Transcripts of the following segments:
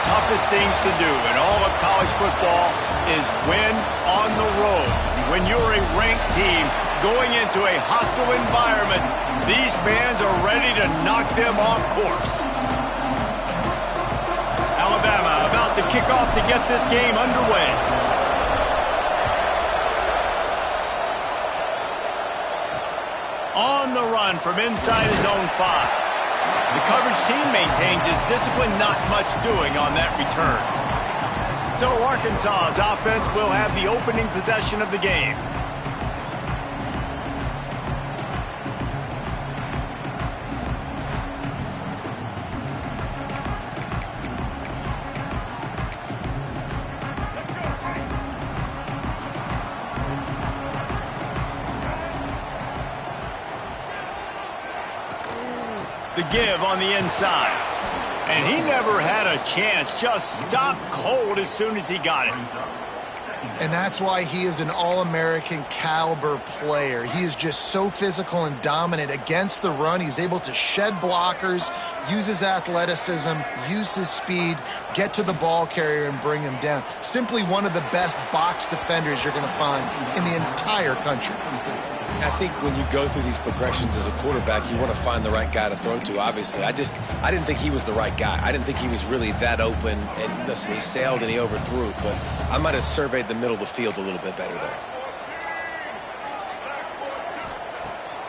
toughest things to do in all of college football is win on the road. When you're a ranked team going into a hostile environment, these fans are ready to knock them off course. Alabama about to kick off to get this game underway. On the run from inside his own 5. The coverage team maintains his discipline, not much doing on that return. So Arkansas's offense will have the opening possession of the game. The give on the inside. And he never had a chance. Just stopped cold as soon as he got it. And that's why he is an All-American caliber player. He is just so physical and dominant against the run. He's able to shed blockers, use his athleticism, use his speed, get to the ball carrier and bring him down. Simply one of the best box defenders you're going to find in the entire country. I think when you go through these progressions as a quarterback, you want to find the right guy to throw to, obviously. I didn't think he was the right guy. I didn't think he was really that open. And listen, he sailed and he overthrew, but I might have surveyed the middle of the field a little bit better there.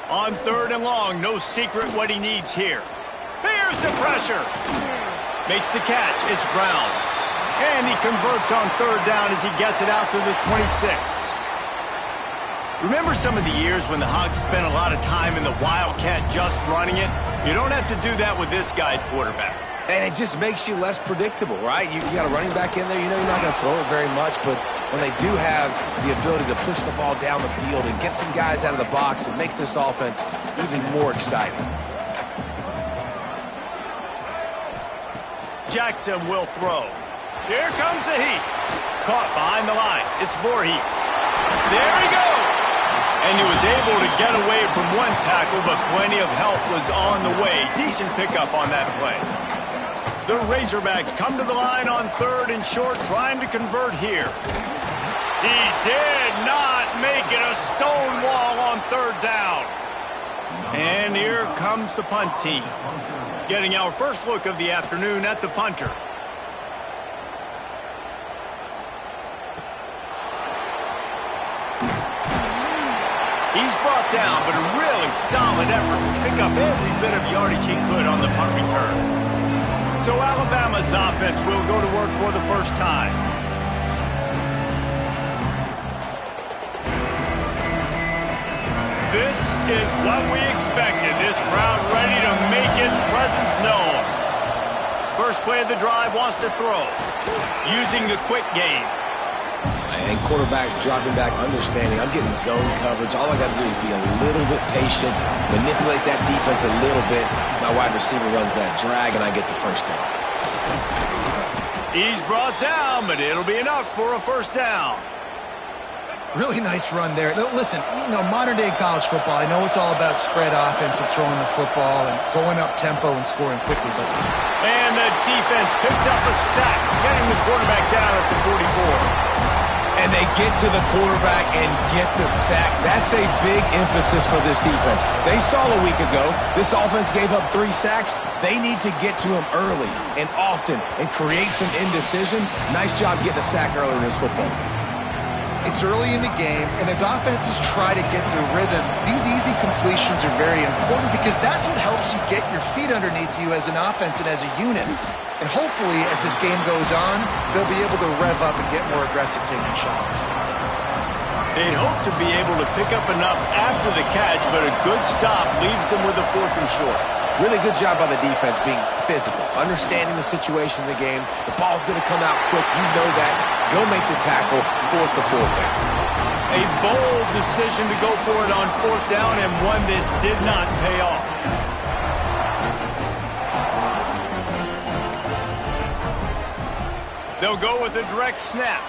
On 3rd and long, no secret what he needs here. Here's the pressure. Makes the catch. It's Brown. And he converts on 3rd down as he gets it out to the 26. Remember some of the years when the Hogs spent a lot of time in the Wildcat just running it? You don't have to do that with this guy quarterback. And it just makes you less predictable, right? You got a running back in there. You know you're not going to throw it very much, but when they do have the ability to push the ball down the field and get some guys out of the box, it makes this offense even more exciting. Jackson will throw. Here comes the heat. Caught behind the line. It's Voorhees. There he goes. And he was able to get away from one tackle, but plenty of help was on the way. Decent pickup on that play. The Razorbacks come to the line on 3rd and short, trying to convert here. He did not make it. A stone wall on 3rd down. And here comes the punt team. Getting our first look of the afternoon at the punter. He's brought down, but a really solid effort to pick up every bit of yardage he could on the punt return. So Alabama's offense will go to work for the first time. This is what we expected. This crowd ready to make its presence known. First play of the drive wants to throw. Using the quick game. And quarterback dropping back, understanding I'm getting zone coverage. All I got to do is be a little bit patient, manipulate that defense a little bit. My wide receiver runs that drag, and I get the first down. He's brought down, but it'll be enough for a first down. Really nice run there. Listen, modern-day college football, I know it's all about spread offense and throwing the football and going up tempo and scoring quickly, but... And the defense picks up a sack, getting the quarterback down at the 44. And they get to the quarterback and get the sack. That's a big emphasis for this defense. They saw a week ago, this offense gave up 3 sacks. They need to get to him early and often and create some indecision. Nice job getting a sack early in this football game. It's early in the game, and as offenses try to get their rhythm, these easy completions are very important because that's what helps you get your feet underneath you as an offense and as a unit. And hopefully, as this game goes on, they'll be able to rev up and get more aggressive taking shots. They'd hope to be able to pick up enough after the catch, but a good stop leaves them with a 4th and short. Really good job by the defense being physical, understanding the situation in the game. The ball's going to come out quick. You know that. Go make the tackle, force the 4th down. A bold decision to go for it on 4th down and one that did not pay off. They'll go with a direct snap.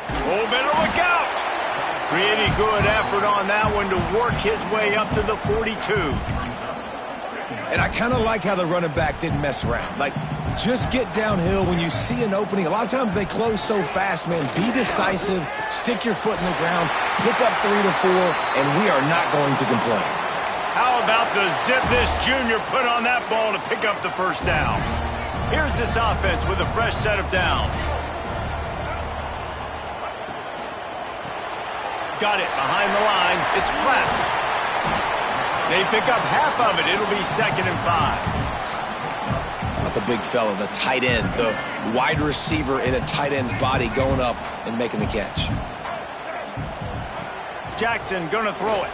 Oh, better look out. Pretty good effort on that one to work his way up to the 42. And I kind of like how the running back didn't mess around. Like, just get downhill when you see an opening. A lot of times they close so fast, man. Be decisive, stick your foot in the ground, pick up 3 to 4, and we are not going to complain. How about the zip this junior put on that ball to pick up the first down? Here's this offense with a fresh set of downs. Got it behind the line. It's Pratt. They pick up half of it. It'll be 2nd and 5. Not the big fella, the tight end, the wide receiver in a tight end's body going up and making the catch. Jackson gonna throw it.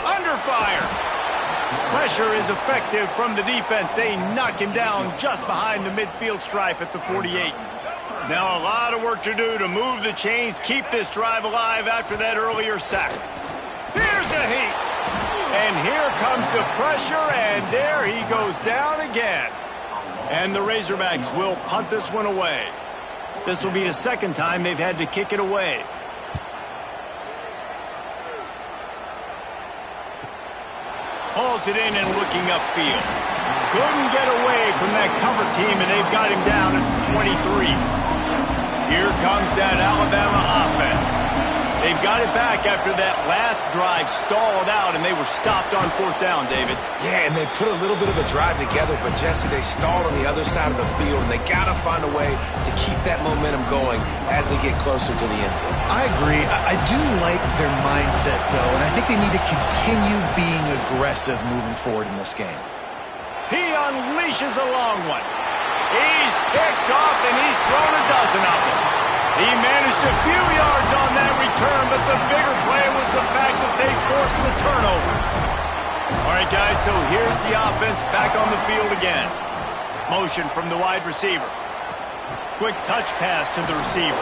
Under fire. Pressure is effective from the defense. They knock him down just behind the midfield stripe at the 48. Now a lot of work to do to move the chains, keep this drive alive after that earlier sack. Here's the heat. And here comes the pressure, and there he goes down again. And the Razorbacks will punt this one away. This will be the 2nd time they've had to kick it away. Hauls it in and looking upfield. Couldn't get away from that cover team, and they've got him down at the 23. Here comes that Alabama offense. They've got it back after that last drive stalled out, and they were stopped on 4th down, David. Yeah, and they put a little bit of a drive together, but, Jesse, they stalled on the other side of the field, and they got to find a way to keep that momentum going as they get closer to the end zone. I agree. I do like their mindset, though, and I think they need to continue being aggressive moving forward in this game. He unleashes a long one. He's picked off, and he's thrown a dozen of them. He managed a few yards on that return, but the bigger play was the fact that they forced the turnover. All right, guys, so here's the offense back on the field again. Motion from the wide receiver. Quick touch pass to the receiver.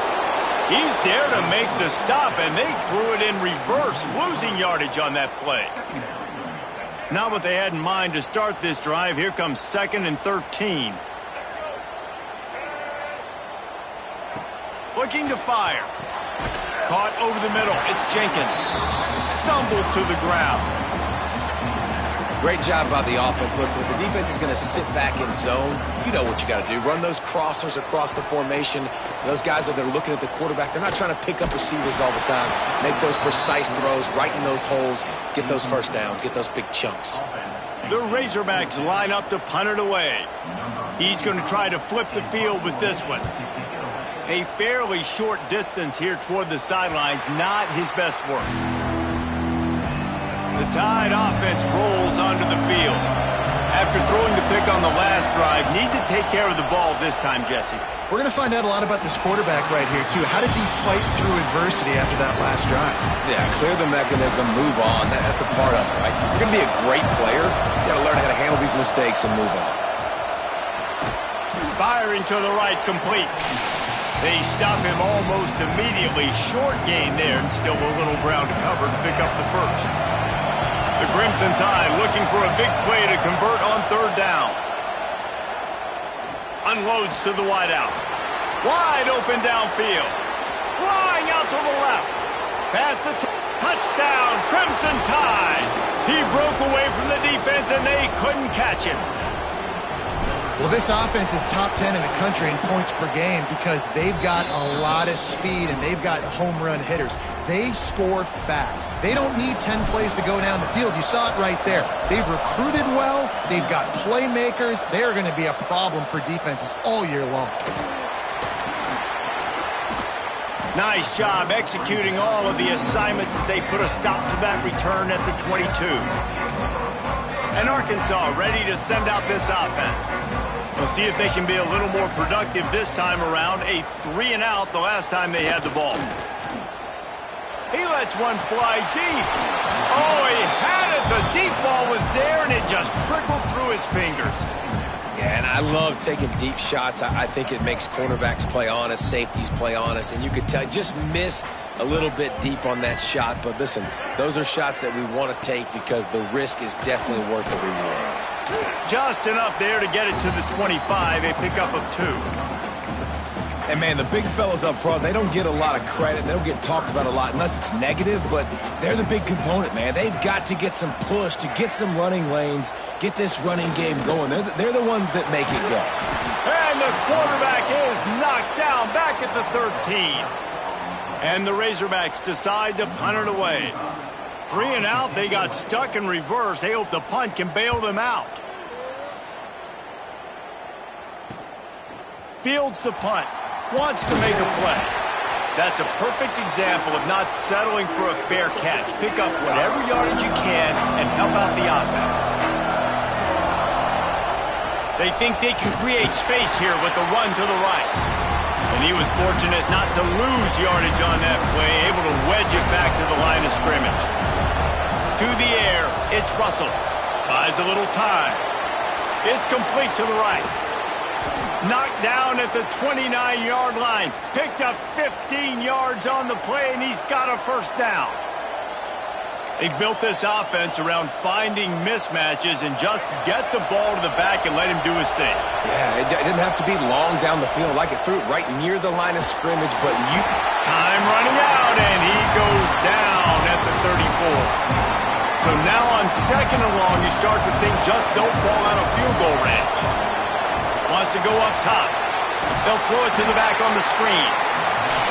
He's there to make the stop, and they threw it in reverse, losing yardage on that play. Not what they had in mind to start this drive. Here comes 2nd and 13. Looking to fire. Caught over the middle. It's Jenkins. Stumbled to the ground. Great job by the offense. Listen, if the defense is going to sit back in zone, you know what you got to do. Run those crossers across the formation. Those guys that they're looking at the quarterback, they're not trying to pick up receivers all the time. Make those precise throws, right in those holes, get those first downs, get those big chunks. The Razorbacks line up to punt it away. He's going to try to flip the field with this one. A fairly short distance here toward the sidelines, not his best work. The Tide offense rolls onto the field. After throwing the pick on the last drive, need to take care of the ball this time, Jesse. We're going to find out a lot about this quarterback right here, too. How does he fight through adversity after that last drive? Yeah, clear the mechanism, move on. That's a part of it, right? If you're going to be a great player, you got to learn how to handle these mistakes and move on. Firing to the right, complete. They stop him almost immediately. Short gain there, and still a little ground to cover to pick up the first. The Crimson Tide looking for a big play to convert on 3rd down. Unloads to the wideout. Wide open downfield. Flying out to the left. Past the touchdown, Crimson Tide. He broke away from the defense, and they couldn't catch him. Well, this offense is top 10 in the country in points per game because they've got a lot of speed and they've got home run hitters. They score fast. They don't need 10 plays to go down the field. You saw it right there. They've recruited well. They've got playmakers. They are going to be a problem for defenses all year long. Nice job executing all of the assignments as they put a stop to that return at the 22. And Arkansas ready to send out this offense. We'll see if they can be a little more productive this time around. A 3-and-out the last time they had the ball. He lets one fly deep. Oh, he had it. The deep ball was there, and it just trickled through his fingers. Yeah, and I love taking deep shots. I think it makes cornerbacks play honest, safeties play honest, and you could tell just missed a little bit deep on that shot. But listen, those are shots that we want to take because the risk is definitely worth the reward. Just enough there to get it to the 25, a pickup of 2. And, man, the big fellas up front, they don't get a lot of credit. They don't get talked about a lot unless it's negative, but they're the big component, man. They've got to get some push, to get some running lanes, get this running game going. They're the ones that make it go. And the quarterback is knocked down back at the 13. And the Razorbacks decide to punt it away. 3 and out, they got stuck in reverse. They hope the punt can bail them out. Fields the punt. Wants to make a play. That's a perfect example of not settling for a fair catch. Pick up whatever yardage you can and help out the offense. They think they can create space here with a run to the right. And he was fortunate not to lose yardage on that play, able to wedge it back to the line of scrimmage. To the air, it's Russell. Buys a little time. It's complete to the right. Knocked down at the 29-yard line. Picked up 15 yards on the play, and he's got a first down. They built this offense around finding mismatches and just get the ball to the back and let him do his thing. Yeah, it didn't have to be long down the field. Like it threw it right near the line of scrimmage, but Time running out, and he goes down at the 34. So now on 2nd and long, you start to think just don't fall out of field goal range. Wants to go up top. They'll throw it to the back on the screen.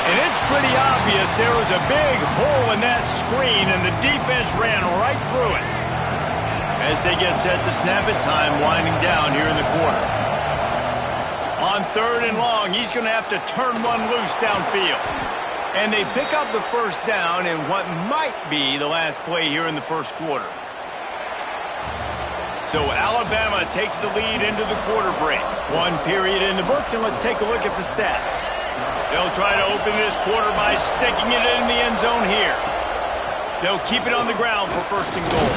And it's pretty obvious there was a big hole in that screen, and the defense ran right through it. As they get set to snap it, time winding down here in the quarter. On 3rd and long, he's going to have to turn one loose downfield. And they pick up the first down in what might be the last play here in the first quarter. So Alabama takes the lead into the quarter break. 1 period in the books, and let's take a look at the stats. They'll try to open this quarter by sticking it in the end zone here. They'll keep it on the ground for 1st and goal.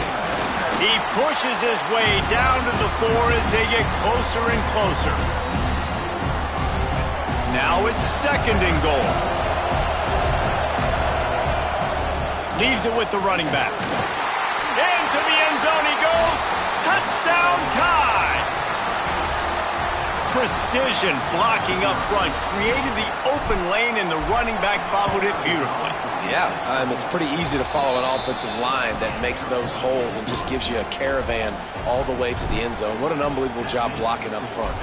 He pushes his way down to the 4 as they get closer and closer. Now it's 2nd and goal. Leaves it with the running back. Into the end zone he goes. Touchdown tie! Precision blocking up front created the open lane, and the running back followed it beautifully. Yeah, it's pretty easy to follow an offensive line that makes those holes and just gives you a caravan all the way to the end zone. What an unbelievable job blocking up front.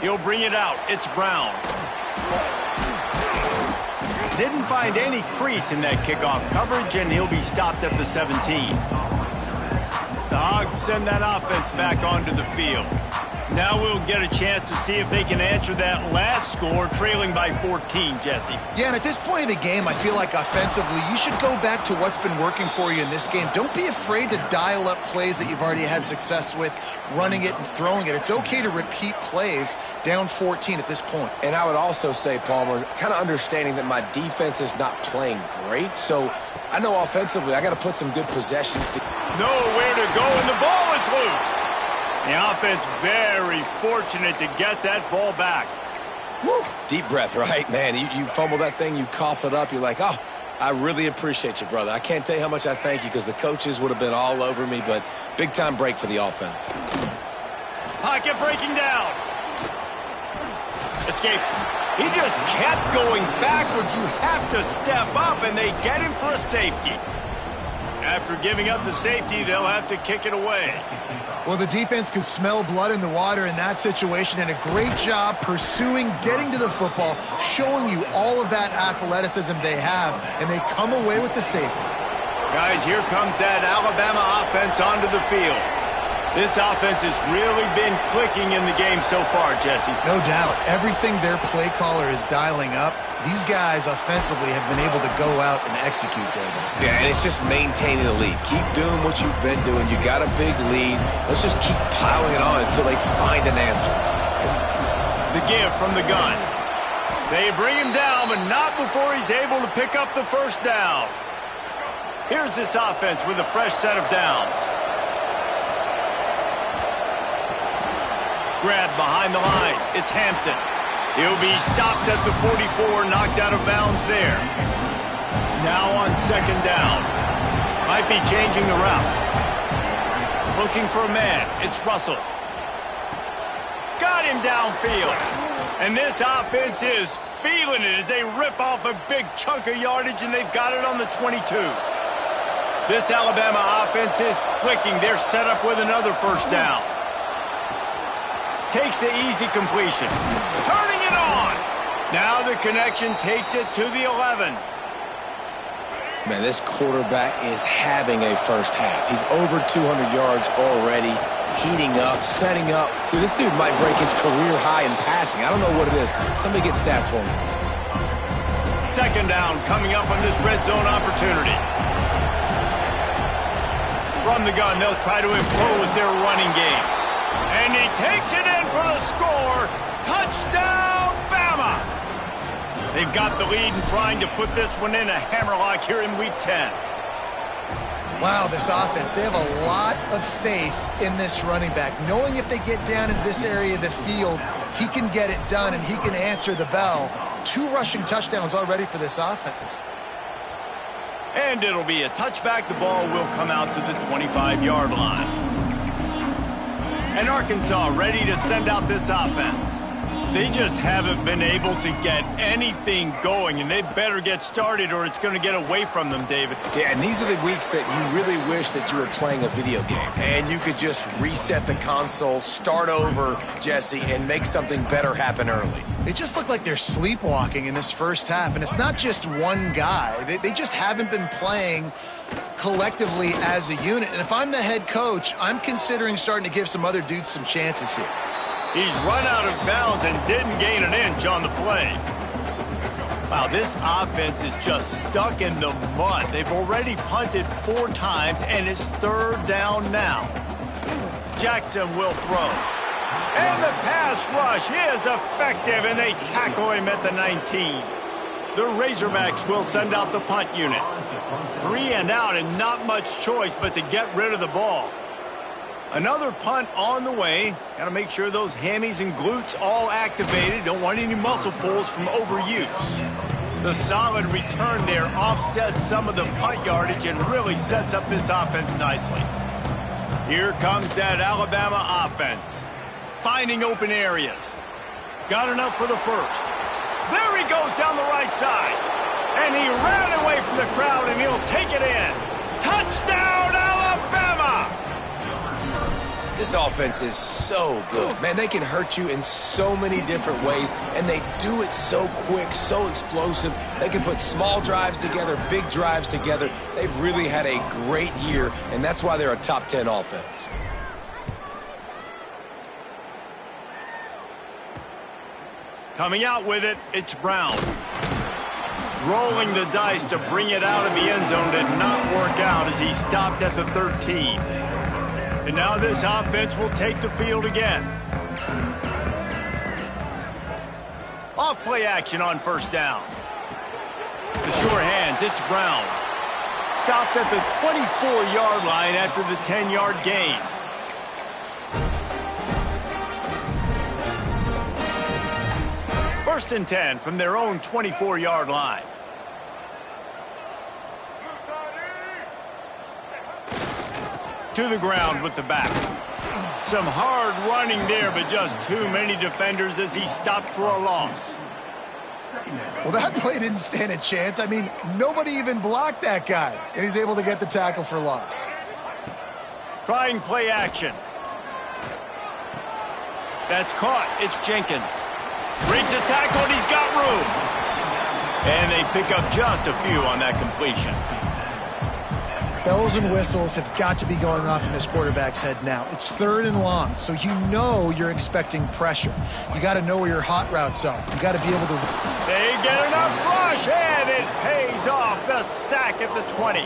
He'll bring it out. It's Brown. Didn't find any crease in that kickoff coverage, and he'll be stopped at the 17. The Hogs send that offense back onto the field. Now we'll get a chance to see if they can answer that last score, trailing by 14, Jesse. Yeah, and at this point in the game, I feel like offensively, you should go back to what's been working for you in this game. Don't be afraid to dial up plays that you've already had success with, running it and throwing it. It's okay to repeat plays down 14 at this point. And I would also say, Palmer, kind of understanding that my defense is not playing great, so I know offensively I got to put some good possessions to... Nowhere to go, and the ball is loose. The offense very fortunate to get that ball back. Woo. Deep breath, right? Man, you fumble that thing, you cough it up, you're like, oh, I really appreciate you, brother. I can't tell you how much I thank you because the coaches would have been all over me, but big-time break for the offense. Pocket breaking down. Escapes. He just kept going backwards. You have to step up, and they get him for a safety. After giving up the safety, they'll have to kick it away. Well, the defense could smell blood in the water in that situation, and a great job pursuing, getting to the football, showing you all of that athleticism they have, and they come away with the safety. Guys, here comes that Alabama offense onto the field. This offense has really been clicking in the game so far, Jesse. No doubt. Everything their play caller is dialing up, these guys offensively have been able to go out and execute, David. Yeah, and it's just maintaining the lead. Keep doing what you've been doing. You got a big lead. Let's just keep piling it on until they find an answer. The give from the gun. They bring him down, but not before he's able to pick up the first down. Here's this offense with a fresh set of downs. Grab behind the line. It's Hampton. He'll be stopped at the 44, knocked out of bounds there. Now on 2nd down. Might be changing the route. Looking for a man. It's Russell. him downfield. And this offense is feeling it as they rip off a big chunk of yardage, and they've got it on the 22. This Alabama offense is clicking. They're set up with another first down. Takes the easy completion. Turning it on. Now the connection takes it to the 11. Man, this quarterback is having a first half. He's over 200 yards already, heating up, setting up. Dude, this dude might break his career high in passing. I don't know what it is. Somebody get stats for me. Second down coming up on this red zone opportunity. From the gun, they'll try to impose their running game. And he takes it in for the score. Touchdown, Bama! They've got the lead and trying to put this one in a hammerlock here in Week 10. Wow, this offense, they have a lot of faith in this running back, knowing if they get down into this area of the field, he can get it done and he can answer the bell. 2 rushing touchdowns already for this offense. And it'll be a touchback. The ball will come out to the 25-yard line. And Arkansas ready to send out this offense. They just haven't been able to get anything going, and they better get started or it's going to get away from them, David. Yeah, and these are the weeks that you really wish that you were playing a video game and you could just reset the console, start over, Jesse, and make something better happen early. They just look like they're sleepwalking in this first half, and it's not just one guy. They just haven't been playing collectively as a unit. And if I'm the head coach, I'm considering starting to give some other dudes some chances here. He's run out of bounds and didn't gain an inch on the play. Wow, this offense is just stuck in the mud. They've already punted 4 times, and it's 3rd down now. Jackson will throw. And the pass rush is effective, and they tackle him at the 19. The Razorbacks will send out the punt unit. 3 and out, and not much choice but to get rid of the ball. Another punt on the way. Got to make sure those hammies and glutes all activated. Don't want any muscle pulls from overuse. The solid return there offsets some of the punt yardage and really sets up this offense nicely. Here comes that Alabama offense. Finding open areas. Got enough for the first. There he goes down the right side. And he ran away from the crowd, and he'll take it in. Touchdown, Alabama! This offense is so good. Man, they can hurt you in so many different ways, and they do it so quick, so explosive. They can put small drives together, big drives together. They've really had a great year, and that's why they're a top 10 offense. Coming out with it, it's Brown. Rolling the dice to bring it out of the end zone did not work out as he stopped at the 13. And now this offense will take the field again. Off play action on first down. The sure hands, it's Brown. Stopped at the 24-yard line after the 10-yard gain. First and 10 from their own 24-yard line. To the ground with the back. Some hard running there, but just too many defenders as he stopped for a loss. Well, that play didn't stand a chance. I mean, nobody even blocked that guy, and he's able to get the tackle for loss. Trying play action. That's caught. It's Jenkins. Breaks the tackle, and he's got room. And they pick up just a few on that completion. Bells and whistles have got to be going off in this quarterback's head now. It's 3rd and long, so you know you're expecting pressure. You got to know where your hot routes are. You got to be able to... They get enough rush, and it pays off. The sack at the 20.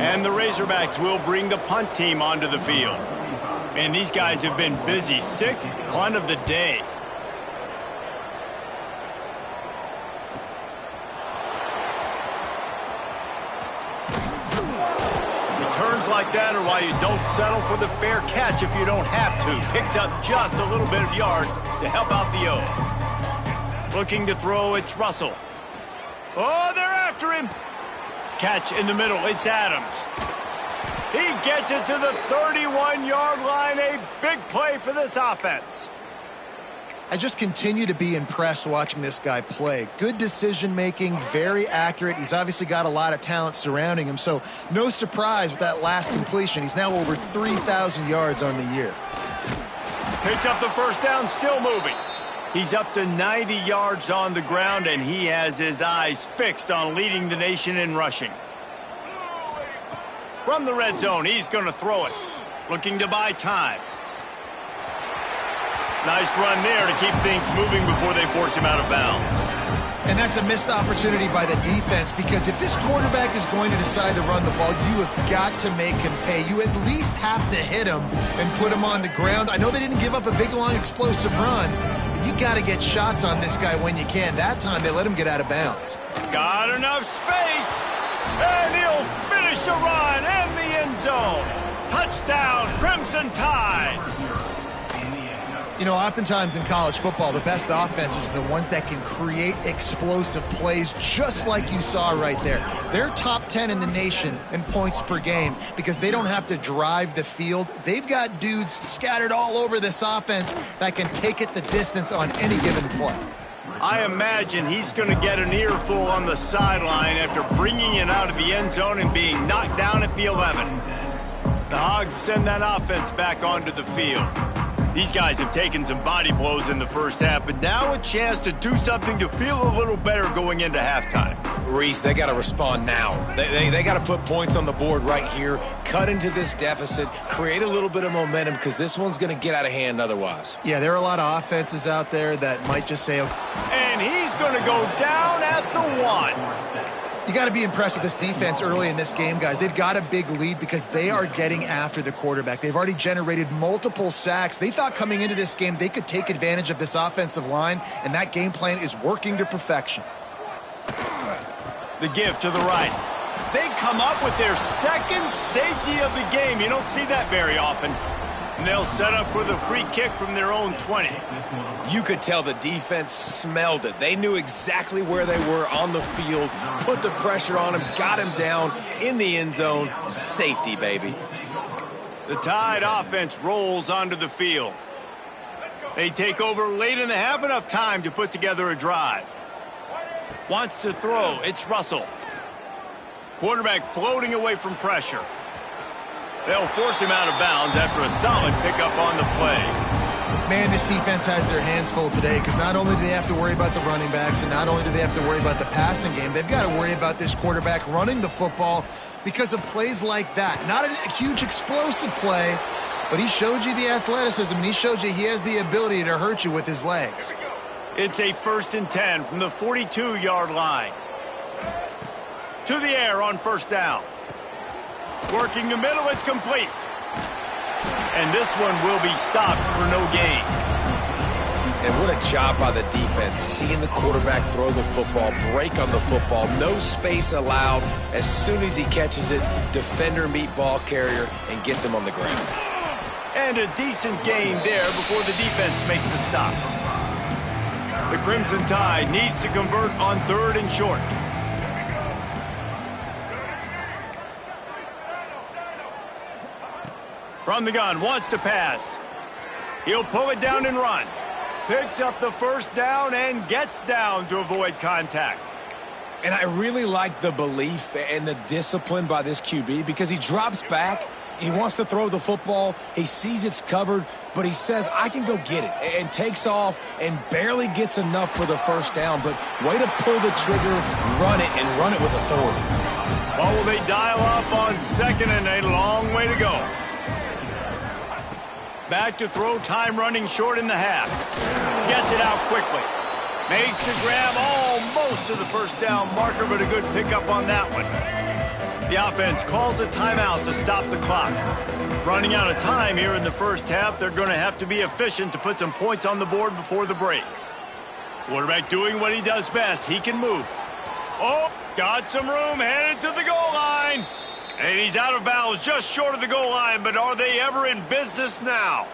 And the Razorbacks will bring the punt team onto the field. And these guys have been busy. 6th punt of the day. Like that are why you don't settle for the fair catch if you don't have to. Picks up just a little bit of yards to help out the O. Looking to throw, it's Russell. Oh, they're after him. Catch in the middle, it's Adams. He gets it to the 31-yard line. A big play for this offense. I just continue to be impressed watching this guy play. Good decision-making, very accurate. He's obviously got a lot of talent surrounding him, so no surprise with that last completion. He's now over 3,000 yards on the year. Picks up the first down, still moving. He's up to 90 yards on the ground, and he has his eyes fixed on leading the nation in rushing. From the red zone, he's going to throw it. Looking to buy time. Nice run there to keep things moving before they force him out of bounds. And that's a missed opportunity by the defense, because if this quarterback is going to decide to run the ball, you have got to make him pay. You at least have to hit him and put him on the ground. I know they didn't give up a big, long, explosive run, but you got to get shots on this guy when you can. That time, they let him get out of bounds. Got enough space, and he'll finish the run in the end zone. Touchdown, Crimson Tide. You know, oftentimes in college football, the best offenses are the ones that can create explosive plays, just like you saw right there. They're top 10 in the nation in points per game because they don't have to drive the field. They've got dudes scattered all over this offense that can take it the distance on any given play. I imagine he's going to get an earful on the sideline after bringing it out of the end zone and being knocked down at the 11. The Hogs send that offense back onto the field. These guys have taken some body blows in the first half, but now a chance to do something to feel a little better going into halftime. Reese, they got to respond now. They got to put points on the board right here, cut into this deficit, create a little bit of momentum, because this one's going to get out of hand otherwise. Yeah, there are a lot of offenses out there that might just say, okay. And he's going to go down at the 1. You got to be impressed with this defense early in this game, guys. They've got a big lead because they are getting after the quarterback. They've already generated multiple sacks. They thought coming into this game they could take advantage of this offensive line, and that game plan is working to perfection. The give to the right. They come up with their second safety of the game. You don't see that very often. And they'll set up for the free kick from their own 20. You could tell the defense smelled it. They knew exactly where they were on the field, put the pressure on him, got him down in the end zone. Safety, baby. The Tide offense rolls onto the field. They take over late in the half, enough time to put together a drive. Wants to throw. It's Russell. Quarterback floating away from pressure. They'll force him out of bounds after a solid pickup on the play. Man, this defense has their hands full today because not only do they have to worry about the running backs and not only do they have to worry about the passing game, they've got to worry about this quarterback running the football because of plays like that. Not a huge explosive play, but he showed you the athleticism and he showed you he has the ability to hurt you with his legs. It's a 1st and 10 from the 42-yard line. To the air on first down. Working the middle, it's complete. And this one will be stopped for no gain. And what a job by the defense, seeing the quarterback throw the football, break on the football, no space allowed. As soon as he catches it, defender meet ball carrier and gets him on the ground. And a decent gain there before the defense makes the stop. The Crimson Tide needs to convert on 3rd and short. From the gun, wants to pass. He'll pull it down and run. Picks up the first down and gets down to avoid contact. And I really like the belief and the discipline by this QB because he drops back. He wants to throw the football. He sees it's covered, but he says, I can go get it, and takes off and barely gets enough for the first down. But way to pull the trigger, run it, and run it with authority. Well, will they dial up on 2nd and a long way to go? Back to throw, time running short in the half. Gets it out quickly. Makes to grab almost to the first down marker, but a good pickup on that one. The offense calls a timeout to stop the clock. Running out of time here in the first half, they're going to have to be efficient to put some points on the board before the break. Quarterback doing what he does best. He can move. Oh, got some room, headed to the goal line. And he's out of bounds just short of the goal line, but are they ever in business now?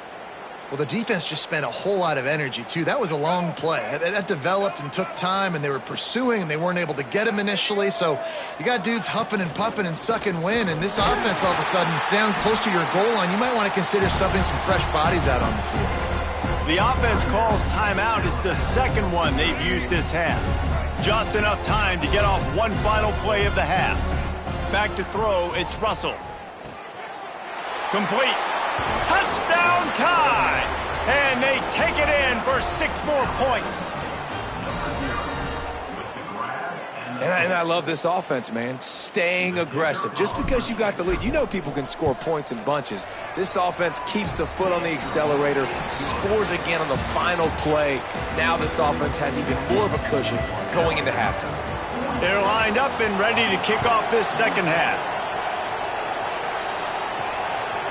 Well, the defense just spent a whole lot of energy, too. That was a long play. That developed and took time, and they were pursuing, and they weren't able to get him initially. So you got dudes huffing and puffing and sucking wind, and this offense all of a sudden down close to your goal line. You might want to consider subbing some fresh bodies out on the field. The offense calls timeout. It's the second one they've used this half. Just enough time to get off one final play of the half. Back to throw, it's Russell. Complete. Touchdown tie! And they take it in for 6 more points. And I love this offense, man. Staying aggressive. Just because you got the lead, you know people can score points in bunches. This offense keeps the foot on the accelerator, scores again on the final play. Now this offense has even more of a cushion going into halftime. They're lined up and ready to kick off this second half.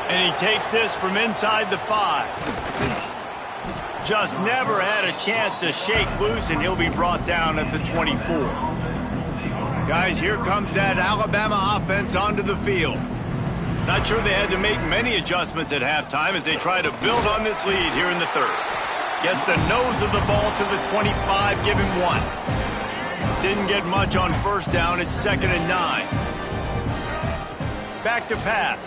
And he takes this from inside the 5. Just never had a chance to shake loose, and he'll be brought down at the 24. Guys, here comes that Alabama offense onto the field. Not sure they had to make many adjustments at halftime as they try to build on this lead here in the third. Gets the nose of the ball to the 25, give him 1. Didn't get much on first down. It's 2nd and 9. Back to pass.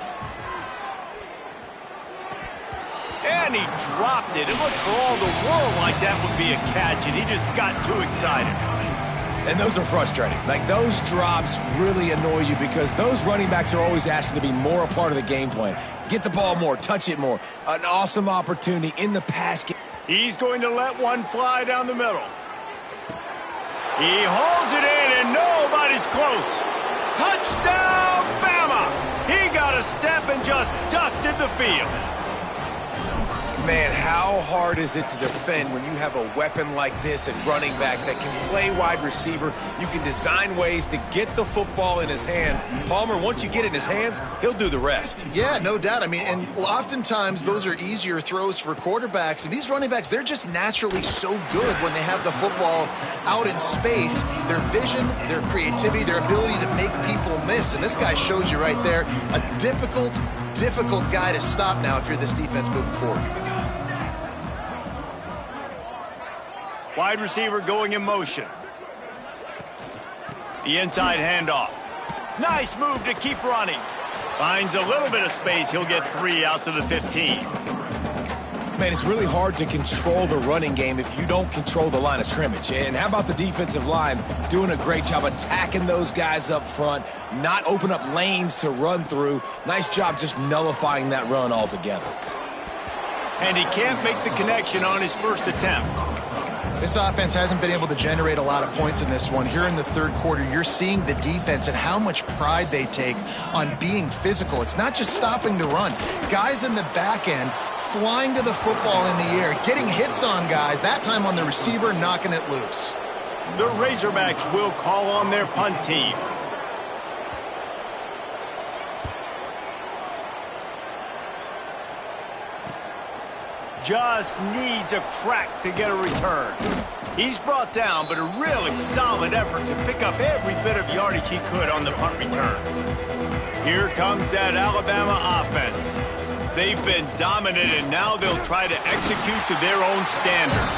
And he dropped it. It looked for all the world like that would be a catch, and he just got too excited. And those are frustrating. Like, those drops really annoy you because those running backs are always asking to be more a part of the game plan. Get the ball more, touch it more. An awesome opportunity in the pass game. He's going to let one fly down the middle. He holds it in, and nobody's close. Touchdown, Bama! He got a step and just dusted the field. Man, how hard is it to defend when you have a weapon like this at running back that can play wide receiver? You can design ways to get the football in his hand. Palmer, once you get it in his hands, he'll do the rest. Yeah, no doubt. I mean, and oftentimes those are easier throws for quarterbacks. And these running backs, they're just naturally so good when they have the football out in space. Their vision, their creativity, their ability to make people miss. And this guy shows you right there a difficult guy to stop now if you're this defense moving forward. Wide receiver going in motion. The inside handoff. Nice move to keep running. Finds a little bit of space. He'll get 3 out to the 15. Man, it's really hard to control the running game if you don't control the line of scrimmage. And how about the defensive line doing a great job attacking those guys up front, not open up lanes to run through. Nice job just nullifying that run altogether. And he can't make the connection on his first attempt. This offense hasn't been able to generate a lot of points in this one. Here in the third quarter, you're seeing the defense and how much pride they take on being physical. It's not just stopping the run. Guys in the back end flying to the football in the air, getting hits on guys, that time on the receiver, knocking it loose. The Razorbacks will call on their punt team. Just needs a crack to get a return. He's brought down, but a really solid effort to pick up every bit of yardage he could on the punt return. Here comes that Alabama offense. They've been dominant, and now they'll try to execute to their own standard.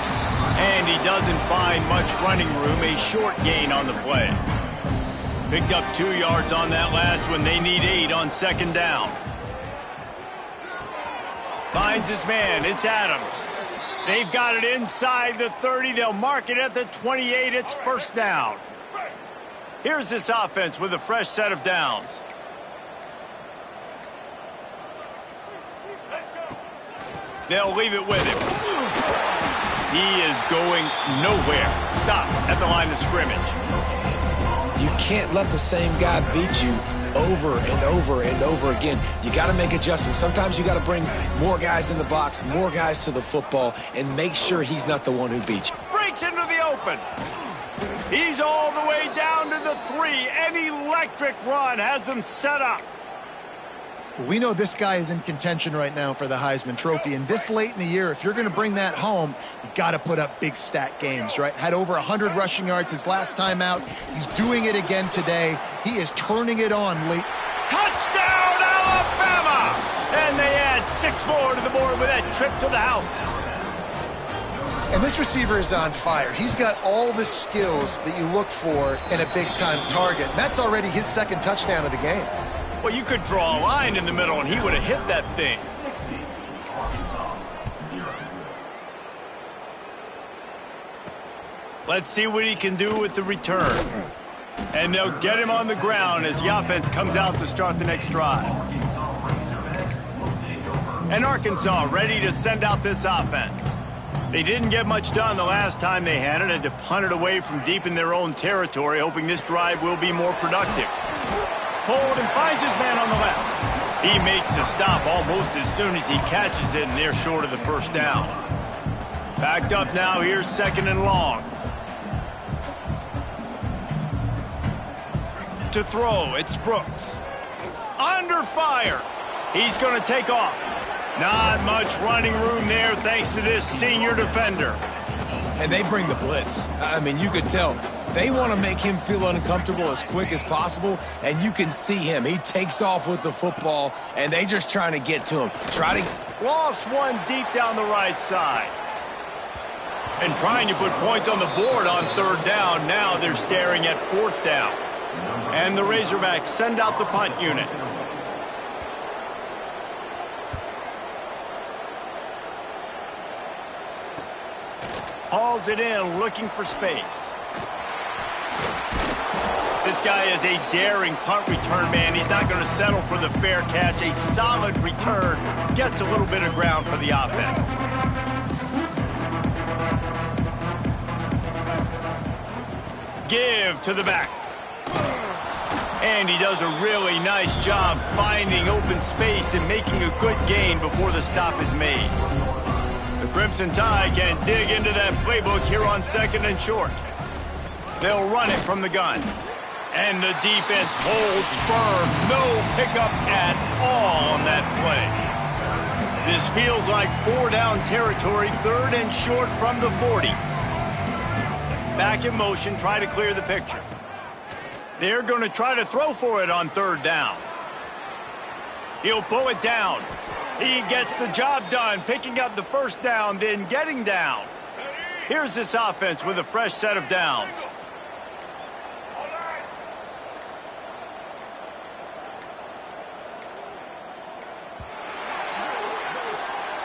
And he doesn't find much running room, a short gain on the play. Picked up 2 yards on that last one. They need 8 on second down. Finds his man. It's Adams. They've got it inside the 30. They'll mark it at the 28. It's first down. Here's this offense with a fresh set of downs. They'll leave it with him. He is going nowhere. Stop at the line of scrimmage. You can't let the same guy beat you over and over and over again. You got to make adjustments. Sometimes you got to bring more guys in the box, more guys to the football, and make sure he's not the one who beats you. Breaks into the open. He's all the way down to the 3. An electric run has him set up. We know this guy is in contention right now for the Heisman Trophy, and this late in the year, if you're going to bring that home, you got to put up big stat games, right? Had over 100 rushing yards his last time out. He's doing it again today. He is turning it on late. Touchdown, Alabama! And they add 6 more to the board with that trip to the house. And this receiver is on fire. He's got all the skills that you look for in a big-time target. And that's already his second touchdown of the game. Well, you could draw a line in the middle, and he would have hit that thing. Let's see what he can do with the return. And they'll get him on the ground as the offense comes out to start the next drive. And Arkansas ready to send out this offense. They didn't get much done the last time they had it, and to punt it away from deep in their own territory, hoping this drive will be more productive. Pulled and finds his man on the left. He makes the stop almost as soon as he catches it, and they're short of the first down. Backed up now, here's 2nd and long. To throw, it's Brooks. Under fire. He's going to take off. Not much running room there thanks to this senior defender. And they bring the blitz. I mean, you could tell they want to make him feel uncomfortable as quick as possible, and you can see him. He takes off with the football, and they just trying to get to him. Lost one deep down the right side. And trying to put points on the board on 3rd down. Now they're staring at 4th down. And the Razorbacks send out the punt unit. Hauls it in, looking for space. This guy is a daring punt return man. He's not going to settle for the fair catch. A solid return gets a little bit of ground for the offense. Give to the back. And he does a really nice job finding open space and making a good gain before the stop is made. The Crimson Tide can dig into that playbook here on 2nd and short. They'll run it from the gun. And the defense holds firm. No pickup at all on that play. This feels like 4-down territory, 3rd and short from the 40. Back in motion, try to clear the picture. They're going to try to throw for it on 3rd down. He'll pull it down. He gets the job done, picking up the 1st down, then getting down. Here's this offense with a fresh set of downs.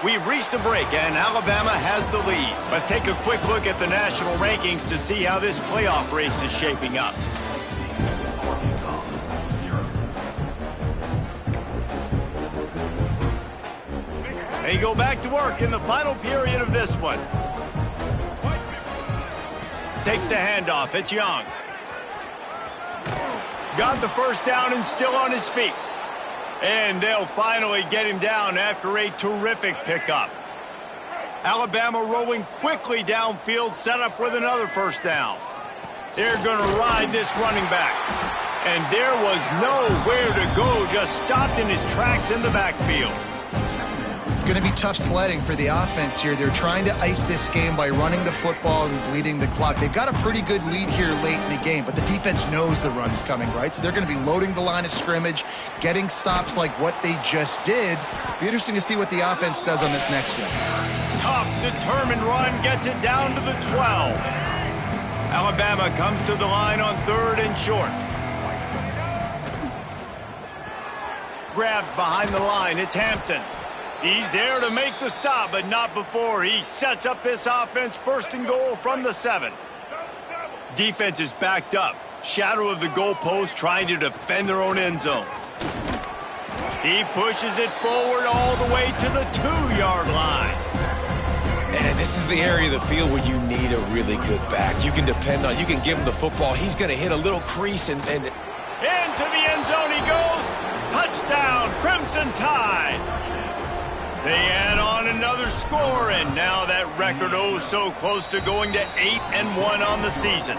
We've reached a break, and Alabama has the lead. Let's take a quick look at the national rankings to see how this playoff race is shaping up. They go back to work in the final period of this one. Takes the handoff. It's Young. Got the 1st down and still on his feet. And they'll finally get him down after a terrific pickup. Alabama rolling quickly downfield, set up with another 1st down. They're going to ride this running back. And there was nowhere to go, just stopped in his tracks in the backfield. It's going to be tough sledding for the offense here. They're trying to ice this game by running the football and bleeding the clock. They've got a pretty good lead here late in the game, but the defense knows the run's coming, right? So they're going to be loading the line of scrimmage, getting stops like what they just did. Be interesting to see what the offense does on this next one. Tough, determined run gets it down to the 12. Alabama comes to the line on 3rd and short. Grabbed behind the line, it's Hampton. He's there to make the stop, but not before he sets up this offense 1st and goal from the 7. Defense is backed up. Shadow of the goalpost trying to defend their own end zone. He pushes it forward all the way to the 2-yard line. And this is the area of the field where you need a really good back. You can depend on, you can give him the football. He's going to hit a little crease and into the end zone he goes. Touchdown, Crimson Tide. They add on another score, and now that record so close to going to 8-1 on the season.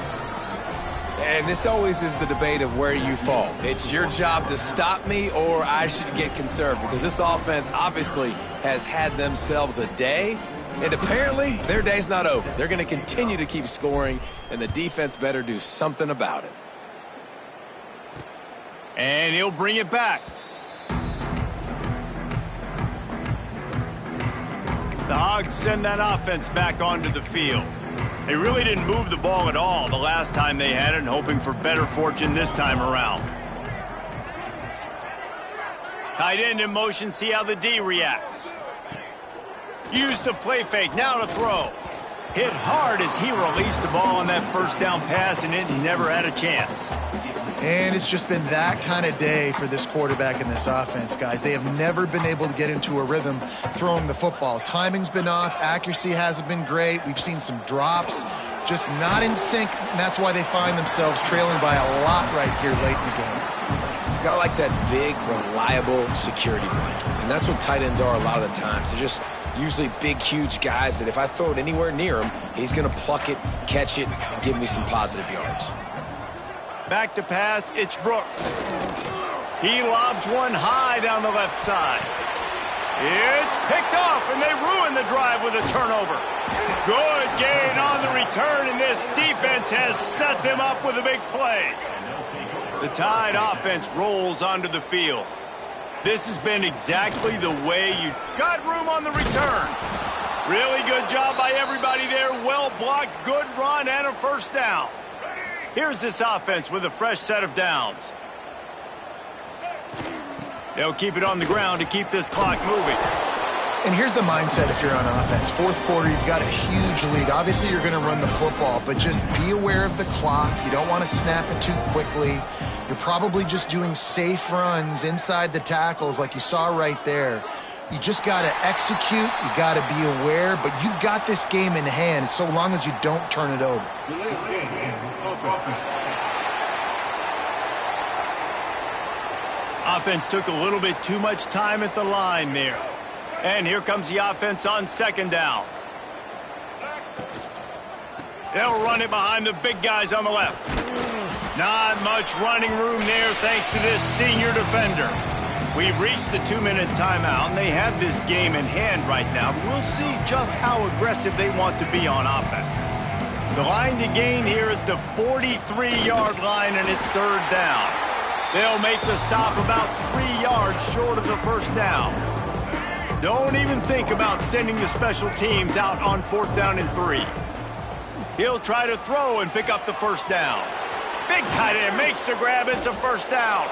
And this always is the debate of where you fall. It's your job to stop me, or I should get conserved, because this offense obviously has had themselves a day, and apparently their day's not over. They're going to continue to keep scoring, and the defense better do something about it. And he'll bring it back. The Hogs send that offense back onto the field. They really didn't move the ball at all the last time they had it, and hoping for better fortune this time around. Tight end in motion, see how the D reacts. Use the play fake, now to throw. Hit hard as he released the ball on that first down pass, and it never had a chance. And it's just been that kind of day for this quarterback and this offense, guys. They have never been able to get into a rhythm throwing the football. Timing's been off. Accuracy hasn't been great. We've seen some drops, just not in sync, and that's why they find themselves trailing by a lot right here late in the game. Got like that big, reliable security blanket, and that's what tight ends are a lot of the times. They're just usually big, huge guys that if I throw it anywhere near him, he's going to pluck it, catch it, and give me some positive yards. Back to pass, it's Brooks. He lobs one high down the left side. It's picked off, and they ruin the drive with a turnover. Good gain on the return, and this defense has set them up with a big play. The Tide offense rolls onto the field. This has been exactly the way you got room on the return. Really good job by everybody there. Well blocked, good run, and a first down. Here's this offense with a fresh set of downs. They'll keep it on the ground to keep this clock moving. And here's the mindset if you're on offense. Fourth quarter, you've got a huge lead. Obviously, you're going to run the football, but just be aware of the clock. You don't want to snap it too quickly. You're probably just doing safe runs inside the tackles like you saw right there. You just got to execute. You got to be aware, but you've got this game in hand so long as you don't turn it over. Offense took a little bit too much time at the line there. And here comes the offense on second down. They'll run it behind the big guys on the left. Not much running room there thanks to this senior defender. We've reached the 2-minute timeout, and they have this game in hand right now. We'll see just how aggressive they want to be on offense. The line to gain here is the 43-yard line, and it's third down. They'll make the stop about 3 yards short of the first down. Don't even think about sending the special teams out on 4th down and 3. He'll try to throw and pick up the first down. Big tight end makes the grab. It's a first down.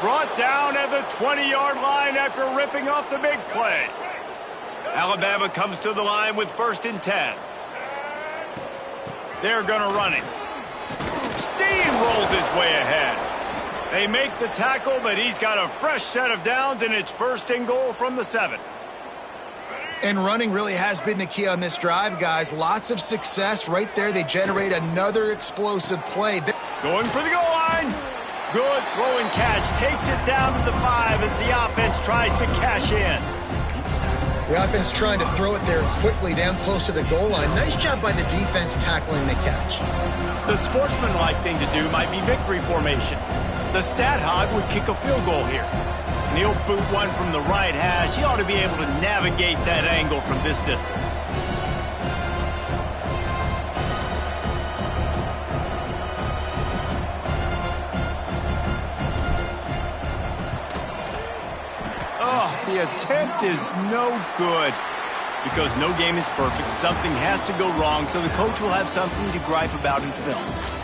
Brought down at the 20-yard line after ripping off the big play. Alabama comes to the line with 1st and 10. They're going to run it. Steamrolls his way ahead. They make the tackle, but he's got a fresh set of downs, and it's 1st and goal from the 7. And running really has been the key on this drive, guys. Lots of success right there. They generate another explosive play. Going for the goal line. Good throw and catch. Takes it down to the 5 as the offense tries to cash in. The offense trying to throw it there quickly down close to the goal line. Nice job by the defense tackling the catch. The sportsmanlike thing to do might be victory formation. The stat hog would kick a field goal here. And he'll boot one from the right hash. He ought to be able to navigate that angle from this distance. Oh, the attempt is no good. Because no game is perfect, something has to go wrong, so the coach will have something to gripe about in film.